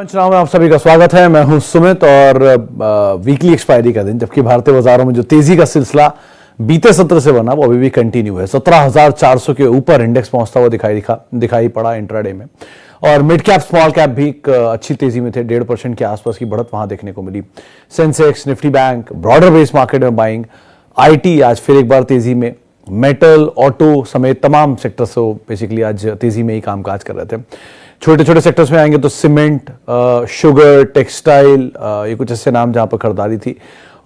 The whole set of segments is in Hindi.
पंचनामा में आप सभी का स्वागत है। मैं हूं सुमित और वीकली एक्सपायरी का दिन, जबकि भारतीय बाजारों में जो तेजी का सिलसिला बीते सत्र से बना वो अभी भी कंटिन्यू है। 17,400 के ऊपर इंडेक्स पहुंचता हुआ दिखाई पड़ा इंट्राडे में। और मिड कैप स्मॉल कैप भी एक अच्छी तेजी में थे। 1.5% के आसपास की बढ़त वहां देखने को मिली। Sensex, Nifty Bank, broader base market में बाइंग। आईटी आज फिर एक बार तेजी में। मेटल, ऑटो समेत तमाम सेक्टर्स बेसिकली आज तेजी में ही कामकाज कर रहे थे। छोटे छोटे सेक्टर्स में आएंगे तो सीमेंट, शुगर, टेक्सटाइल, ये कुछ ऐसे नाम जहां पर खरीदारी थी।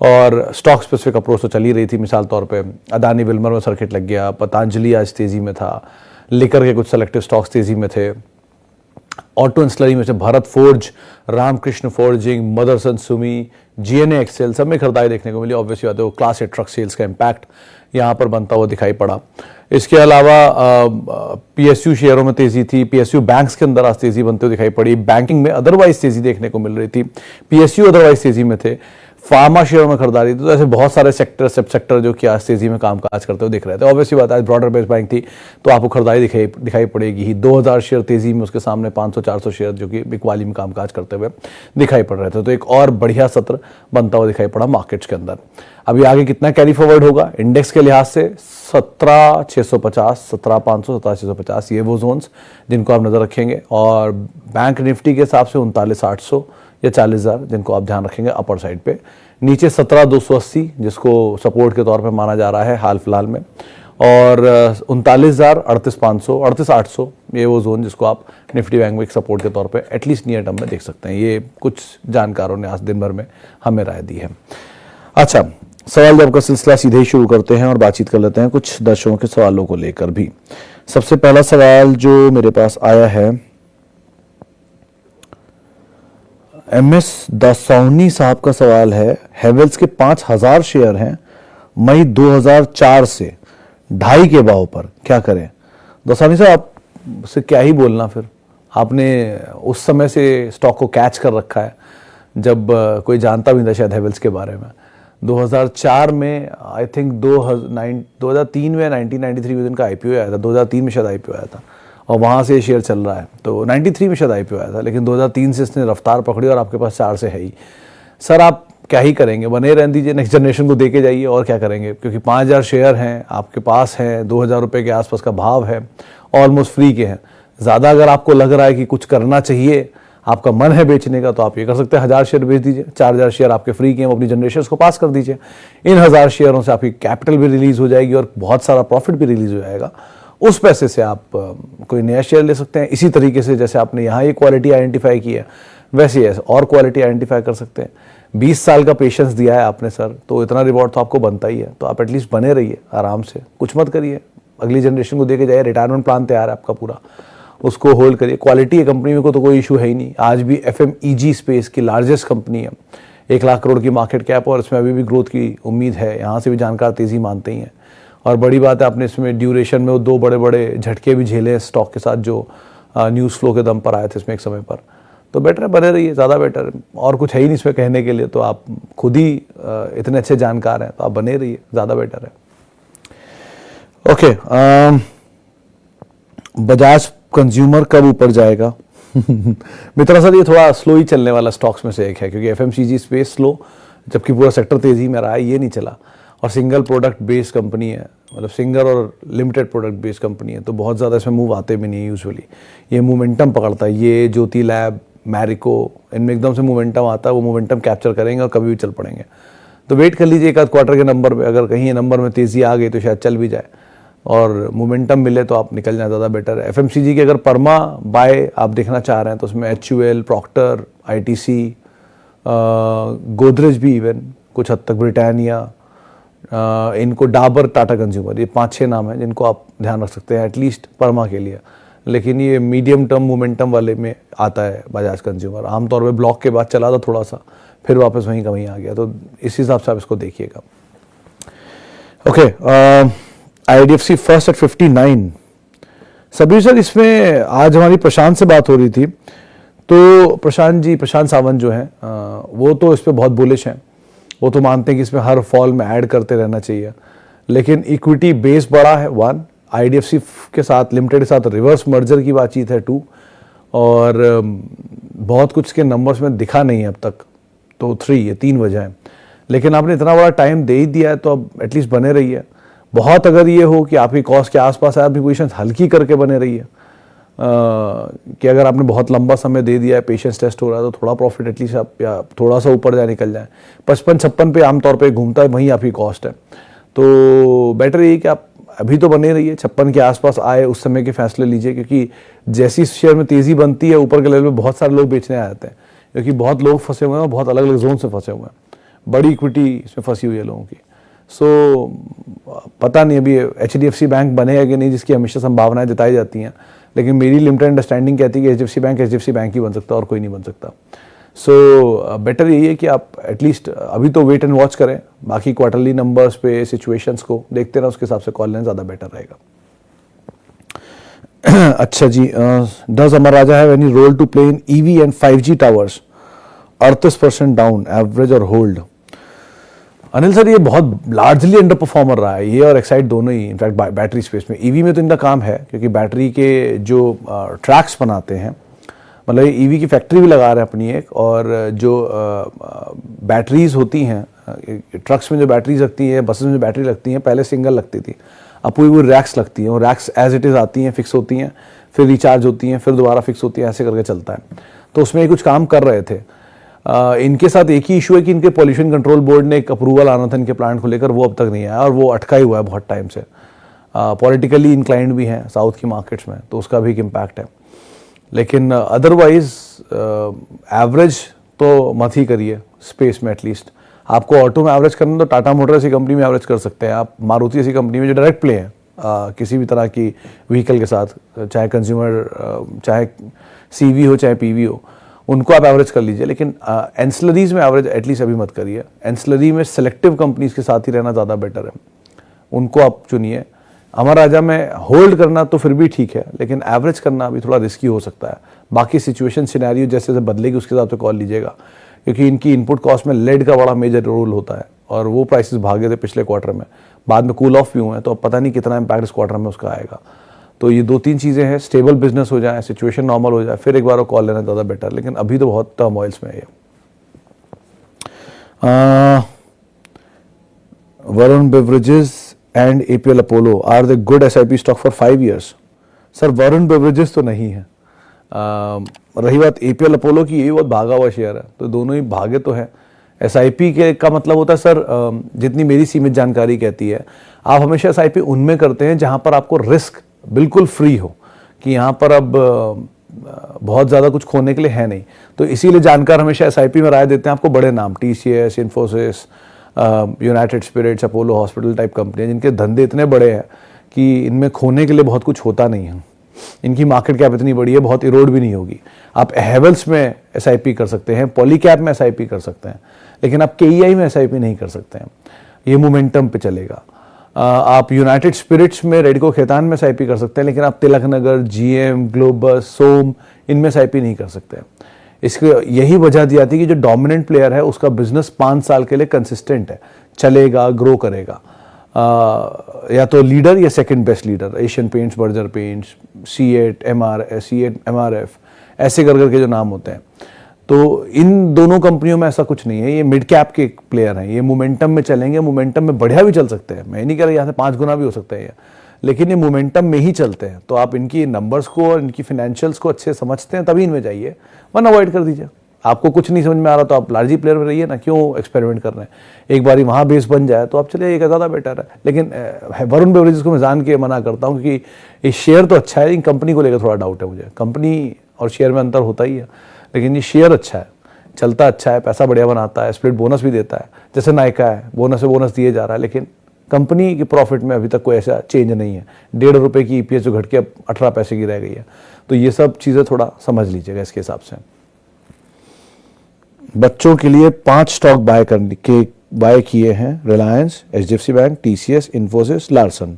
और स्टॉक स्पेसिफिक अप्रोच तो चली रही थी। मिसाल तौर पे अदानी विल्मर में सर्किट लग गया। पतंजलि आज तेजी में था। लिकर के कुछ सेलेक्टिव स्टॉक्स तेजी में थे। ऑटो एंड स्लरी में से भारत फोर्ज, रामकृष्ण फोर्जिंग, मदरसन सुमी, जीएनए एक्सेल सब में खरीदारी देखने को मिली। ऑब्वियसली बात है वो क्लास ए ट्रक सेल्स का इंपैक्ट यहाँ पर बनता हुआ दिखाई पड़ा। इसके अलावा पीएसयू शेयरों में तेजी थी। पीएसयू बैंक्स के अंदर आज तेजी बनते हुए दिखाई पड़ी। बैंकिंग में अदरवाइज तेजी देखने को मिल रही थी। पीएसयू अदरवाइज तेजी में थे। फार्मा शेयरों में खरीदारी थी। तो ऐसे बहुत सारे सेक्टर सब सेक्टर जो कि आज तेजी में कामकाज करते हुए दिख रहे थे। ऑब्वियसली बात है आज ब्रॉडर बेस बाइंग थी तो आपको खरीदारी दिखाई पड़ेगी ही। 2000 शेयर तेजी में, उसके सामने 500-400 शेयर जो कि बिकवाली में कामकाज करते हुए दिखाई पड़ रहे थे। तो एक और बढ़िया सत्र बनता हुआ दिखाई पड़ा मार्केट्स के अंदर। अभी आगे कितना कैरी फॉरवर्ड होगा इंडेक्स के लिहाज से? 17,650, 17,500, 17,650 ये वो जोन्स जिनको आप नजर रखेंगे। और बैंक निफ्टी के हिसाब से 39,800 या 40,000 जिनको आप ध्यान रखेंगे अपर साइड पे। नीचे 17,280 जिसको सपोर्ट के तौर पे माना जा रहा है हाल फिलहाल में। और 39,000, 38,500, 38,800 ये वो जोन जिसको आप निफ्टी बैंक में एक सपोर्ट के तौर पे एटलीस्ट नियर टर्म में देख सकते हैं। ये कुछ जानकारों ने आज दिन भर में हमें राय दी है। अच्छा, सवाल जवाब का सिलसिला सीधे ही शुरू करते हैं और बातचीत कर लेते हैं कुछ दर्शकों के सवालों को लेकर भी। सबसे पहला सवाल जो मेरे पास आया है एमएस दासौनी साहब का सवाल है। हेवेल्स के 5,000 शेयर हैं मई 2004 से 2.5 के भाव पर, क्या करें? दासौनी साहब आपसे क्या ही बोलना, फिर आपने उस समय से स्टॉक को कैच कर रखा है जब कोई जानता भी नहीं था शायद हेवेल्स के बारे में। 2004 में आई थिंक 2003 में 1993 में इनका आईपीओ आया था। 2003 में शायद आईपीओ आया था और वहाँ से शेयर चल रहा है। तो 93 में शायद आईपीओ आया था, लेकिन 2003 से इसने रफ्तार पकड़ी और आपके पास 4 से है ही। सर आप क्या ही करेंगे, बने रहने दीजिए, नेक्स्ट जनरेशन को देके जाइए और क्या करेंगे। क्योंकि 5,000 शेयर हैं आपके पास हैं, 2,000 रुपये के आसपास का भाव है, ऑलमोस्ट फ्री के हैं। ज़्यादा अगर आपको लग रहा है कि कुछ करना चाहिए, आपका मन है बेचने का, तो आप ये कर सकते हैं 1,000 शेयर बेच दीजिए। 4,000 शेयर आपके फ्री के हैं, अपनी जनरेशन को पास कर दीजिए। इन 1,000 शेयरों से आपकी कैपिटल भी रिलीज हो जाएगी और बहुत सारा प्रॉफिट भी रिलीज हो जाएगा। उस पैसे से आप कोई नया शेयर ले सकते हैं। इसी तरीके से जैसे आपने यहाँ ये क्वालिटी आइडेंटिफाई की है, वैसे ही और क्वालिटी आइडेंटिफाई कर सकते हैं। 20 साल का पेशेंस दिया है आपने सर, तो इतना रिवॉर्ड तो आपको बनता ही है। तो आप एटलीस्ट बने रहिए आराम से, कुछ मत करिए, अगली जनरेशन को देके जाइए। रिटायरमेंट प्लान तैयार है आपका पूरा, उसको होल्ड करिए। क्वालिटी है कंपनी में को तो कोई इशू है ही नहीं। आज भी एफएमईजी स्पेस की लार्जेस्ट कंपनी है, 1 लाख करोड़ की मार्केट कैप और इसमें अभी भी ग्रोथ की उम्मीद है। यहाँ से भी जानकार तेजी मानते ही हैं। और बड़ी बात है आपने इसमें ड्यूरेशन में वो 2 बड़े बड़े झटके भी झेले स्टॉक के साथ जो न्यूज़ फ्लो के दम पर आए थे इसमें एक समय पर। तो बेटर है, बने रहिए, ज़्यादा बेटर है। और कुछ है ही नहीं इसमें कहने के लिए, तो आप खुद ही इतने अच्छे जानकार हैं तो आप बने रहिए, ज़्यादा बेटर है। ओके, बजाज कंज्यूमर कब ऊपर जाएगा? मित्रा सर ये थोड़ा स्लो ही चलने वाला स्टॉक्स में से एक है, क्योंकि एफएमसीजी स्पेस स्लो, जबकि पूरा सेक्टर तेजी में रहा है, ये नहीं चला। और सिंगल प्रोडक्ट बेस्ड कंपनी है, मतलब सिंगल और लिमिटेड प्रोडक्ट बेस्ड कंपनी है, तो बहुत ज़्यादा इसमें मूव आते भी नहीं है यूजुअली। ये मोमेंटम पकड़ता है। ये ज्योति लैब, मैरिको, इनमें एकदम से मोमेंटम आता है, वो मोमेंटम कैप्चर करेंगे और कभी भी चल पड़ेंगे। तो वेट कर लीजिए एक आध क्वार्टर के नंबर पे, अगर कहीं ये नंबर में तेज़ी आ गई तो शायद चल भी जाए और मोमेंटम मिले तो आप निकल जाए, ज़्यादा बेटर है। एफएमसीजी की अगर परमा बाय आप देखना चाह रहे हैं तो उसमें HUL, प्रॉक्टर, ITC, गोदरेज भी, इवन कुछ हद तक ब्रिटानिया, इनको डाबर, टाटा कंज्यूमर, ये 5-6 नाम हैं जिनको आप ध्यान रख सकते हैं एटलीस्ट परमा के लिए। लेकिन ये मीडियम टर्म मोमेंटम वाले में आता है बजाज कंज्यूमर। आमतौर पे ब्लॉक के बाद चला था थोड़ा सा, फिर वापस वहीं का वहीं आ गया, तो इस हिसाब से आप इसको देखिएगा। Okay, IDFC first at 59। Sabir sir, इसमें आज हमारी प्रशांत से बात हो रही थी, तो प्रशांत सावंत जो हैं वो तो इस पर बहुत बुलिश हैं। वो तो मानते हैं कि इसमें हर फॉल में ऐड करते रहना चाहिए, लेकिन इक्विटी बेस बड़ा है 1, IDFC के साथ लिमिटेड के साथ रिवर्स मर्जर की बातचीत है 2, और बहुत कुछ के नंबर्स में दिखा नहीं है अब तक, तो 3 वजह है। लेकिन आपने इतना बड़ा टाइम दे ही दिया है तो अब एटलीस्ट बने रही है। बहुत अगर ये हो कि आपकी कॉस्ट के आसपास है, आपकी पोजीशन हल्की करके बने रही है, कि अगर आपने बहुत लंबा समय दे दिया है, पेशेंस टेस्ट हो रहा है, तो थोड़ा प्रॉफिट एटलीस्ट आप या थोड़ा सा ऊपर जाए निकल जाए। 55-56 पे आमतौर पे घूमता है, वहीं आपकी कॉस्ट है। तो बेटर ये कि आप अभी तो बने रहिए, 56 के आसपास आए उस समय के फैसले लीजिए, क्योंकि जैसी शेयर में तेजी बनती है ऊपर के लेवल में बहुत सारे लोग बेचने आ जाते हैं, क्योंकि बहुत लोग फंसे हुए हैं, बहुत अलग अलग जोन से फंसे हुए हैं, बड़ी इक्विटी इसमें फंसी हुई है लोगों की। सो पता नहीं अभी HDFC बैंक बनेगा कि नहीं, जिसकी हमेशा संभावनाएं जताई जाती हैं, लेकिन मेरी लिमिटेड अंडरस्टैंडिंग कहती है कि HDFC बैंक ही बन सकता है और कोई नहीं बन सकता। सो बेटर यही है कि आप एटलीस्ट अभी तो वेट एंड वॉच करें, बाकी क्वार्टरली नंबर्स पे सिचुएशंस को देखते रहे, उसके हिसाब से कॉल लेना ज़्यादा बेटर रहेगा। अच्छा जी, does Amar Raja have any role to play in EV and 5G towers? 38% down average और होल्ड। अनिल सर, ये बहुत लार्जली अंडर परफॉर्मर रहा है, ये और एक्साइड दोनों ही। इनफैक्ट बैटरी स्पेस में, EV में तो इनका काम है, क्योंकि बैटरी के जो ट्रैक्स बनाते हैं, मतलब EV की फैक्ट्री भी लगा रहे हैं अपनी एक, और जो बैटरीज होती हैं ट्रक्स में, जो बैटरीज लगती हैं, बसेस में जो बैटरी लगती हैं, पहले सिंगल लगती थी, अब पूरी रैक्स लगती हैं, और रैक्स एज इट इज़ आती हैं, फिक्स होती हैं, फिर रिचार्ज होती हैं, फिर दोबारा फिक्स होती हैं, ऐसे करके चलता है। तो उसमें ये कुछ काम कर रहे थे। इनके साथ एक ही इशू है कि इनके पॉल्यूशन कंट्रोल बोर्ड ने एक अप्रूवल आना था इनके प्लांट को लेकर, वो अब तक नहीं आया, और वो अटका ही हुआ है बहुत टाइम से। पॉलिटिकली इंक्लाइंड भी हैं साउथ की मार्केट्स में, तो उसका भी एक इम्पैक्ट है। लेकिन अदरवाइज एवरेज तो मत ही करिए स्पेस में। एटलीस्ट आपको ऑटो में एवरेज करना तो टाटा मोटर ऐसी कंपनी में एवरेज कर सकते हैं आप, मारुति ऐसी कंपनी में जो डायरेक्ट प्ले है किसी भी तरह की व्हीकल के साथ, चाहे कंज्यूमर, चाहे CV हो चाहे PV हो, उनको आप एवरेज कर लीजिए। लेकिन एंसिलरीज में एवरेज एटलीस्ट अभी मत करिए। एंसिलरी में सेलेक्टिव कंपनीज के साथ ही रहना ज़्यादा बेटर है, उनको आप चुनिए। अमर राजा में होल्ड करना तो फिर भी ठीक है, लेकिन एवरेज करना अभी थोड़ा रिस्की हो सकता है। बाकी सिचुएशन सिनेरियो जैसे जैसे बदलेगी उसके हिसाब से कॉल लीजिएगा, क्योंकि इनकी इनपुट कॉस्ट में लेड का बड़ा मेजर रोल होता है, और वो प्राइसेस भागे थे पिछले क्वार्टर में, बाद में कूल ऑफ भी हुए हैं, तो अब पता नहीं कितना इम्पैक्ट इस क्वार्टर में उसका आएगा। तो ये 2-3 चीज़ें हैं, स्टेबल बिजनेस हो जाए, सिचुएशन नॉर्मल हो जाए, फिर एक बार वो कॉल लेना ज़्यादा बेटर, लेकिन अभी तो बहुत टर्मोइल्स में है ये। Varun Beverages and APL Apollo are the good SIP stock for 5 years? Sir, Varun Beverages तो नहीं है। रही बात APL अपोलो की, ये बहुत भागा हुआ शेयर है, तो दोनों ही भागे तो है। SIP के का मतलब होता है सर, जितनी मेरी सीमित जानकारी कहती है, आप हमेशा SIP उनमें करते हैं जहां पर आपको रिस्क बिल्कुल फ्री हो, कि यहाँ पर अब बहुत ज़्यादा कुछ खोने के लिए है नहीं। तो इसीलिए जानकार हमेशा SIP में राय देते हैं आपको बड़े नाम, TCS, Infosys, United Spirits, Apollo hospital type कंपनियां, जिनके धंधे इतने बड़े हैं कि इनमें खोने के लिए बहुत कुछ होता नहीं है। इनकी मार्केट कैप इतनी बड़ी है, बहुत इरोड भी नहीं होगी। आप हैवेल्स में SIP कर सकते हैं, पॉलीकैप में SIP कर सकते हैं, लेकिन आप KEI में SIP नहीं कर सकते हैं, ये मोमेंटम पे चलेगा। आप यूनाइटेड स्पिरिट्स में, रेडको खेतान में SIP कर सकते हैं, लेकिन आप तिलकनगर, GM, ग्लोबस, सोम, इनमें SIP नहीं कर सकते। इसकी यही वजह दी जाती है कि जो डोमिनेंट प्लेयर है उसका बिजनेस 5 साल के लिए कंसिस्टेंट है, चलेगा, ग्रो करेगा। या तो लीडर या second best leader, Asian paints, Berger paints, C8 MRF, ऐसे कर करके जो नाम होते हैं। तो इन दोनों कंपनियों में ऐसा कुछ नहीं है, ये मिड कैप के प्लेयर हैं, ये मोमेंटम में चलेंगे, मोमेंटम में बढ़िया भी चल सकते हैं। मैं नहीं कह रहा यहाँ से 5 गुना भी हो सकता है ये, लेकिन ये मोमेंटम में ही चलते हैं। तो आप इनकी नंबर्स को और इनकी फाइनेंशियल्स को अच्छे समझते हैं तभी इनमें जाइए, वरना अवॉइड कर दीजिए। आपको कुछ नहीं समझ में आ रहा तो आप लार्जी प्लेयर में रहिए ना, क्यों एक्सपेरिमेंट कर रहे हैं। एक बार वहाँ बेस बन जाए तो आप चलिए, एक ज़्यादा बेटर है। लेकिन वरुण बेवरेजेस को मैं जान के मना करता हूँ, क्योंकि ये शेयर तो अच्छा है, लेकिन कंपनी को लेकर थोड़ा डाउट है मुझे। कंपनी और शेयर में अंतर होता ही है, लेकिन ये शेयर अच्छा है, चलता अच्छा है, पैसा बढ़िया बनाता है, स्प्लिट बोनस भी देता है, जैसे नायका है, बोनस से बोनस दिए जा रहा है। लेकिन कंपनी की प्रॉफिट में अभी तक कोई ऐसा चेंज नहीं है। 1.5 रुपये की EPS जो घट के अब 18 पैसे की रह गई है। तो ये सब चीज़ें थोड़ा समझ लीजिएगा इसके हिसाब से। बच्चों के लिए 5 स्टॉक बाय किए हैं, Reliance, HDFC bank, TCS, Infosys, Larsen.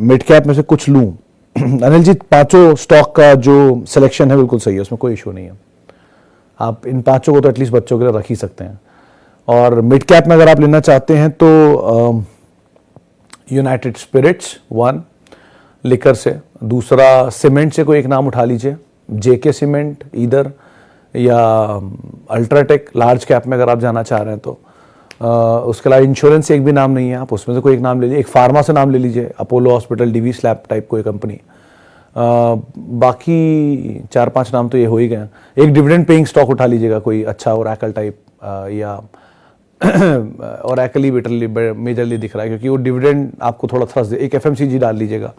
Mid cap में से कुछ लूं? अनिल जी, 5 स्टॉक का जो सिलेक्शन है बिल्कुल सही है, उसमें कोई इशू नहीं है। आप इन 5 को तो एटलीस्ट बच्चों के लिए रख ही सकते हैं। और मिड कैप में अगर आप लेना चाहते हैं तो यूनाइटेड स्पिरिट्स 1 लिकर से, दूसरा सीमेंट से कोई एक नाम उठा लीजिए, जेके सीमेंट इधर, या अल्ट्राटेक लार्ज कैप में अगर आप जाना चाह रहे हैं तो। उसके अलावा इंश्योरेंस एक भी नाम नहीं है, आप उसमें से कोई एक नाम ले लीजिए। एक फार्मा से नाम ले लीजिए, Apollo hospital, Divi's lab type कोई कंपनी। बाकी 4-5 नाम तो ये हो ही गए। एक डिविडेंड पेइंग स्टॉक उठा लीजिएगा कोई अच्छा, ओरेकल टाइप, या ओरेकल ही मेजरली दिख रहा है क्योंकि वो डिविडेंड आपको थोड़ा थ्रस्ट दे। एक एफएमसीजी डाल लीजिएगा,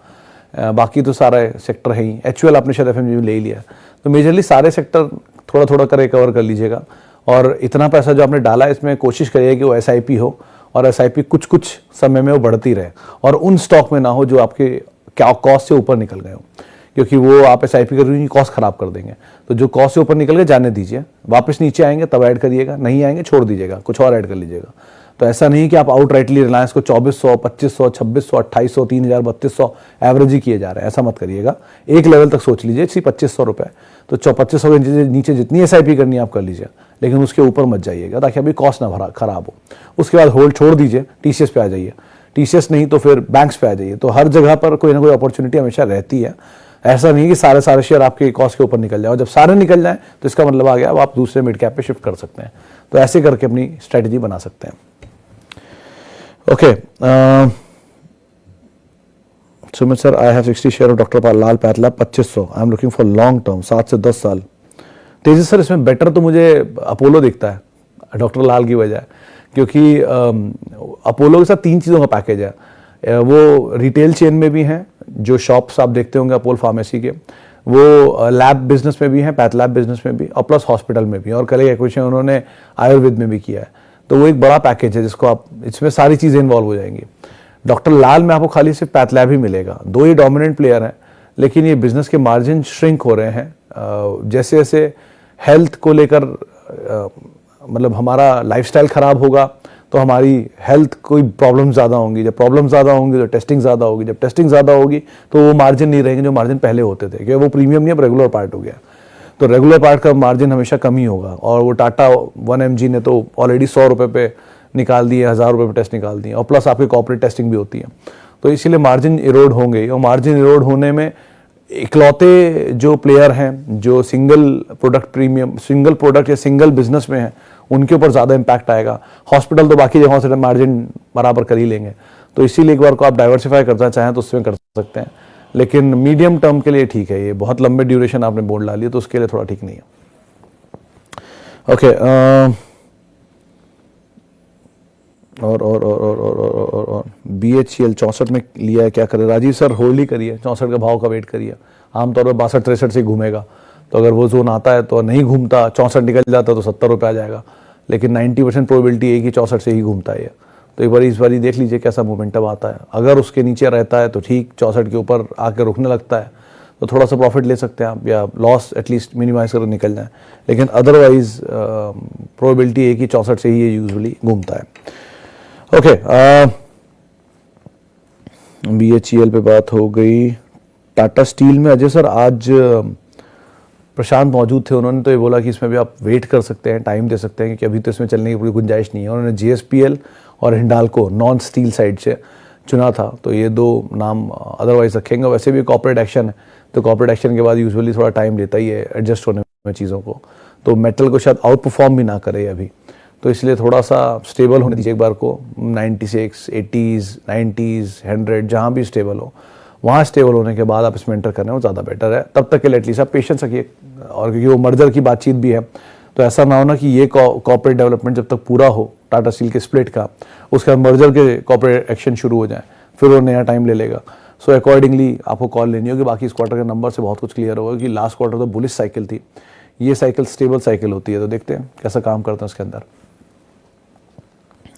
बाकी तो सारे सेक्टर है ही। एचयूएल आपने शायद एफएमसीजी में ले ही लिया, तो मेजरली सारे सेक्टर थोड़ा थोड़ा कर रिकवर कर लीजिएगा। और इतना पैसा जो आपने डाला है इसमें कोशिश करिए कि वो एसआईपी हो, और एसआईपी कुछ कुछ समय में वो बढ़ती रहे, और उन स्टॉक में ना हो जो आपके क्या कॉस्ट से ऊपर निकल गए हो, क्योंकि वो आप एसआईपी कर रही कॉस्ट खराब कर देंगे। तो जो कॉस्ट से ऊपर निकल गए जाने दीजिए, वापस नीचे आएंगे तब ऐड करिएगा, नहीं आएंगे छोड़ दीजिएगा, कुछ और ऐड कर लीजिएगा। तो ऐसा नहीं कि आप आउट राइटली रिलायंस को 2400, 2500, 2600, 2800, 3000, 3200 एवरेज ही किए जा रहे हैं, ऐसा मत करिएगा। एक लेवल तक सोच लीजिए, सिर्फ 2500 रुपये, तो 2500 के नीचे जितनी एसआईपी करनी है आप कर लीजिए, लेकिन उसके ऊपर मत जाइएगा ताकि अभी कॉस्ट ना खराब हो। उसके बाद होल्ड छोड़ दीजिए, टीसीएस पे आ जाइए, टीसीएस नहीं तो फिर बैंक्स पे आ जाइए। तो हर जगह पर कोई ना कोई अपॉर्चुनिटी हमेशा रहती है। ऐसा नहीं कि सारे शेयर आपके कॉस्ट के ऊपर निकल जाए, और जब सारे निकल जाएं तो इसका मतलब आ गया अब आप दूसरे मिड कैप पे शिफ्ट कर सकते हैं। तो ऐसे करके अपनी स्ट्रेटजी बना सकते हैं। Okay, Sumit sir, I have 60 share of doctor Lal path lab 2500, I am looking for long term 7 से 10 साल। तेजी सर इसमें बेटर तो मुझे अपोलो दिखता है डॉक्टर लाल की वजह, क्योंकि अपोलो के साथ 3 चीज़ों का पैकेज है। वो रिटेल चेन में भी हैं, जो शॉप्स आप देखते होंगे अपोलो फार्मेसी के, वो लैब बिजनेस में भी हैं, पैथ लैब बिजनेस में भी, और प्लस हॉस्पिटल में भी, और कल एक एक्विजिशन उन्होंने आयुर्वेद में भी किया है। तो वो एक बड़ा पैकेज है जिसको आप, इसमें सारी चीज़ें इन्वॉल्व हो जाएंगी। डॉक्टर लाल में आपको खाली सिर्फ पैथ लैब ही मिलेगा। 2 ही डोमिनेंट प्लेयर हैं, लेकिन ये बिजनेस के मार्जिन श्रिंक हो रहे हैं। जैसे जैसे हेल्थ को लेकर मतलब हमारा लाइफस्टाइल खराब होगा तो हमारी हेल्थ कोई प्रॉब्लम ज़्यादा होंगी, जब प्रॉब्लम ज़्यादा होंगी तो टेस्टिंग ज़्यादा होगी, जब टेस्टिंग ज़्यादा होगी तो वो मार्जिन नहीं रहेंगे जो मार्जिन पहले होते थे, क्योंकि वो प्रीमियम नहीं अब रेगुलर पार्ट हो गया। तो रेगुलर पार्ट का मार्जिन हमेशा कम ही होगा। और वो टाटा 1mg ने तो ऑलरेडी 100 रुपये पे निकाल दिए, 1000 रुपये पे टेस्ट निकाल दिए, और प्लस आपकी कॉर्पोरेट टेस्टिंग भी होती है। तो इसीलिए मार्जिन इरोड होंगे, और मार्जिन इरोड होने में इकलौते जो प्लेयर हैं जो सिंगल प्रोडक्ट या सिंगल बिजनेस में हैं उनके ऊपर ज़्यादा इम्पैक्ट आएगा। हॉस्पिटल तो बाकी जगहों से मार्जिन बराबर कर ही लेंगे। तो इसीलिए एक बार को आप डाइवर्सिफाई करना चाहें तो उसमें कर सकते हैं, लेकिन मीडियम टर्म के लिए ठीक है। ये बहुत लंबे ड्यूरेशन आपने बोर्ड ला लिया तो उसके लिए थोड़ा ठीक नहीं है। ओके, और BHCL 64 में लिया है, क्या करें राजीव सर? होल्ड ही करिए, 64 का भाव का वेट करिए। आमतौर पर 62-63 से घूमेगा, तो अगर वो जोन आता है तो नहीं घूमता, 64 निकल जाता तो 70 रुपये आ जाएगा, लेकिन 90% प्रोबेबिलिटी है कि 64 से ही घूमता है। तो एक बार इस बार देख लीजिए कैसा मोमेंटम आता है। अगर उसके नीचे रहता है तो ठीक, 64 के ऊपर आकर रुकने लगता है तो थोड़ा सा प्रॉफिट ले सकते हैं आप, या लॉस एटलीस्ट मिनिमाइज कर निकल जाए, लेकिन अदरवाइज प्रोबेबिलिटी है कि 64 से ही ये यूजुअली घूमता है। ओके, BHEL पे बात हो गई। टाटा स्टील में अजय सर आज प्रशांत मौजूद थे, उन्होंने तो ये बोला कि इसमें भी आप वेट कर सकते हैं, टाइम दे सकते हैं, क्योंकि अभी तो इसमें चलने की पूरी गुंजाइश नहीं है। उन्होंने JSPL और हिंडाल्को नॉन स्टील साइड से चुना था, तो ये 2 नाम अदरवाइज रखेंगे। वैसे भी कॉर्पोरेट एक्शन है, तो कॉर्पोरेट एक्शन के बाद यूजुअली थोड़ा टाइम लेता ही है एडजस्ट होने में चीज़ों को। तो मेटल को शायद आउट परफॉर्म भी ना करे अभी, तो इसलिए थोड़ा सा स्टेबल होने दीजिए एक बार को। 96, 80s, 90s, 100 जहाँ भी स्टेबल हो, वहाँ स्टेबल होने के बाद आप इसमें एंटर करना वो ज़्यादा बेटर है। तब तक के लिए एटलीस्ट आप पेशेंस रखिए, और क्योंकि वो मर्जर की बातचीत भी है, तो ऐसा ना हो ना कि ये कॉर्पोरेट डेवलपमेंट जब तक पूरा हो टाटा स्टील के स्प्लिट का, उसके बाद मर्जर के कॉर्पोरेट एक्शन शुरू हो जाए, फिर वो नया टाइम ले लेगा। सो अकॉर्डिंगली आपको कॉल लेनी होगी। बाकी इस क्वार्टर के नंबर से बहुत कुछ क्लियर होगा कि लास्ट क्वार्टर तो बुलिश साइकिल थी, ये साइकिल स्टेबल साइकिल होती है। तो देखते हैं कैसा काम करते हैं उसके अंदर।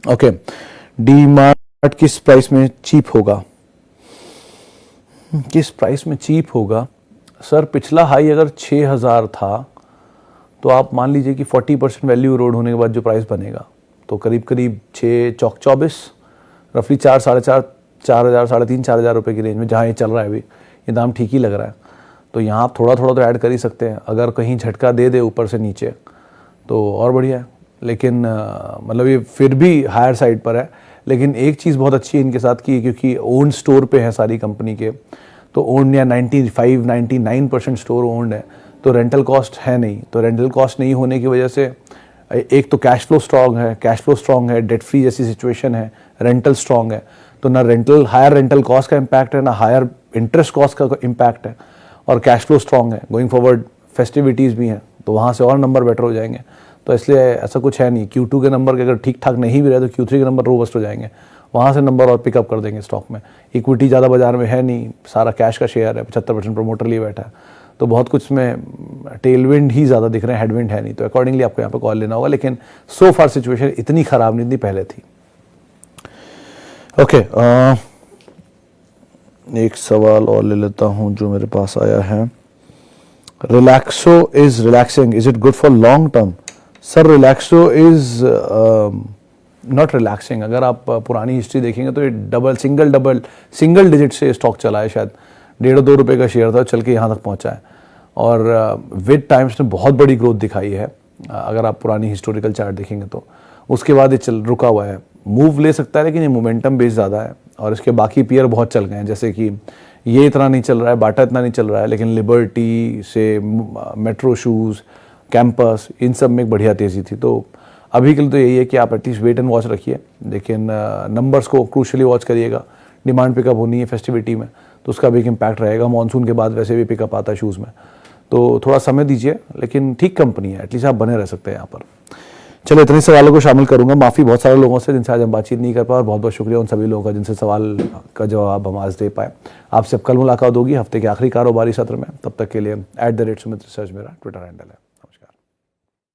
ओके, डीमार्ट किस प्राइस में चीप होगा? किस प्राइस में चीप होगा सर? पिछला हाई अगर 6000 था तो आप मान लीजिए कि 40% वैल्यू इरोड होने के बाद जो प्राइस बनेगा तो करीब करीब 6 चौक 24, रफली 4, 4.5, 4000, 3.5, 4000 रुपये की रेंज में जहाँ ये चल रहा है अभी, ये दाम ठीक ही लग रहा है। तो यहाँ आप थोड़ा थोड़ा तो ऐड कर ही सकते हैं। अगर कहीं झटका दे दे ऊपर से नीचे तो और बढ़िया है, लेकिन मतलब ये फिर भी हायर साइड पर है। लेकिन एक चीज़ बहुत अच्छी है इनके साथ की, क्योंकि ओन स्टोर पे है सारी कंपनी के, तो ओन या 95-99% स्टोर ओन्ड है, तो रेंटल कॉस्ट है नहीं, तो रेंटल कॉस्ट नहीं होने की वजह से एक तो कैश फ्लो स्ट्रॉन्ग है, डेट फ्री जैसी सिचुएशन है, रेंटल स्ट्रॉन्ग है, तो ना हायर रेंटल कॉस्ट का इम्पैक्ट है, ना हायर इंटरेस्ट कॉस्ट का इम्पैक्ट है, और कैश फ्लो स्ट्रॉन्ग है। गोइंग फॉरवर्ड फेस्टिविटीज़ भी हैं, तो वहाँ से और नंबर बेटर हो जाएंगे। तो इसलिए ऐसा कुछ है नहीं, Q2 के नंबर के अगर ठीक ठाक नहीं भी रहे तो Q3 के नंबर रोबस्ट हो जाएंगे, वहाँ से नंबर और पिकअप कर देंगे स्टॉक में। इक्विटी ज़्यादा बाजार में है नहीं, सारा कैश का शेयर है, 75% प्रमोटर लिए बैठा है, तो बहुत कुछ में टेलविंड ही ज़्यादा दिख रहे हैं, हेडविंड है नहीं, तो अकॉर्डिंगली आपको यहाँ पे कॉल लेना होगा। लेकिन सो फार सिचुएशन इतनी ख़राब नहीं, इतनी पहले थी। ओके, एक सवाल और ले लेता हूँ जो मेरे पास आया है। Relaxo is relaxing, is it good for long term? Sir, Relaxo is not relaxing. अगर आप पुरानी हिस्ट्री देखेंगे तो ये सिंगल डिजिट से स्टॉक चला है, शायद 1.5-2 रुपये का शेयर था, चल के यहाँ तक पहुँचा है, और विद टाइम्स ने बहुत बड़ी ग्रोथ दिखाई है। अगर आप पुरानी हिस्टोरिकल चार्ट देखेंगे तो उसके बाद ये रुका हुआ है, मूव ले सकता है, लेकिन ये मोमेंटम बेस ज़्यादा है, और इसके बाकी पीयर बहुत चल गए हैं। जैसे कि ये इतना नहीं चल रहा है, बाटा इतना नहीं चल रहा है, लेकिन लिबर्टी से मेट्रो शूज़, कैंपस, इन सब में एक बढ़िया तेज़ी थी। तो अभी के लिए तो यही है कि आप एटलीस्ट वेट एंड वॉच रखिए, लेकिन नंबर्स को क्रूशली वॉच करिएगा। डिमांड पिकअप होनी है फेस्टिविटी में, तो उसका भी एक इम्पैक्ट रहेगा। मॉनसून के बाद वैसे भी पिकअप आता है शूज़ में, तो थोड़ा समय दीजिए, लेकिन ठीक कंपनी है, एटलीस्ट आप बने रह सकते हैं यहाँ पर। चलो, इतने सवालों को शामिल करूंगा। माफ़ी बहुत सारे लोगों से जिनसे आज हम बातचीत नहीं कर पाए, और बहुत बहुत शुक्रिया उन सभी लोगों का जिनसे सवाल का जवाब हम आज दे पाए। आपसे अब कल मुलाकात होगी हफ्ते के आखिरी कारोबारी सत्र में। तब तक के लिए @सुमित रिसर्च मेरा ट्विटर हैंडल है।